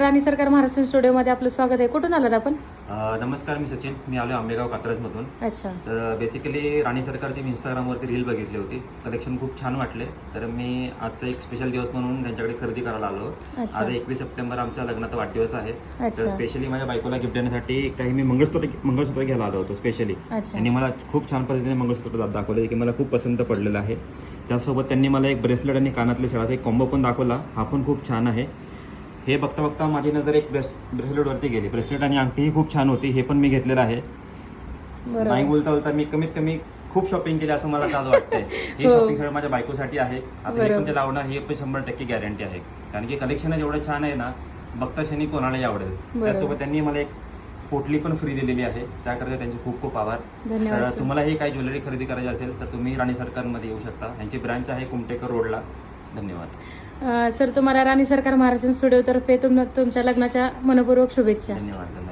राणी सरकार महाराष्ट्र स्टुडिओमध्ये आपलं स्वागत आहे. कुठून आलात आपण? नमस्कार, मी सचिन. मी आलो आंबेगाव कात्रजमधून. अच्छा. तर बेसिकली राणी सरकारची मी इंस्टाग्रामवरती रील बघितली होती. कलेक्शन खूप छान वाटले. तर मी आजचा एक स्पेशल दिवस म्हणून त्यांच्याकडे खरेदी करायला आलो. अच्छा. आज 21 सप्टेंबर आमच्या लग्नाचा वाढदिवस आहे. अच्छा. तर स्पेशली माझ्या बायकोला गिफ्ट देण्यासाठी काही मी मंगळसूत्र घ्यायला आलो होतो स्पेशली. अच्छा. त्यांनी मला खूप छान पद्धतीने मंगळसूत्र दाखवले की मला खूप पसंत पडलेलं आहे. त्यासोबत त्यांनी मला एक ब्रेसलेट आणि कानातले सडाचा एक कॉम्बो पण दाखवला. हा पण खूप छान आहे. हे बघता बघता माझी नजर एक ब्रेसलेटवरती गेली. ब्रेसलेट आणि अंगठीही खूप छान होती. हे पण मी घेतलेलं आहे. नाही बोलता बोलता मी कमीत कमी खूप शॉपिंग केली असं मला आज वाटतंय. ही शॉपिंग सगळं माझ्या बायकोसाठी आहे. आता हे पण ते लावणार, हे पण 100% गॅरंटी आहे. कारण की कलेक्शन एवढं छान आहे ना, बघता क्षणी कोणालाही आवडेल. त्यासोबत त्यांनी मला एक पोटली पण फ्री दिलेली आहे. त्याकरता त्यांचे खूप खूप आभार. तर तुम्हाला हे काही ज्वेलरी खरेदी करायची असेल तर तुम्ही राणी सरकारमध्ये येऊ शकता. यांची ब्रांच आहे कुमटेकर रोडला. धन्यवाद सर, तुम्हाला राणी सरकार महाराष्ट्र स्टुडिओतर्फे तुमच्या लग्नाच्या मनपूर्वक शुभेच्छा. धन्यवाद.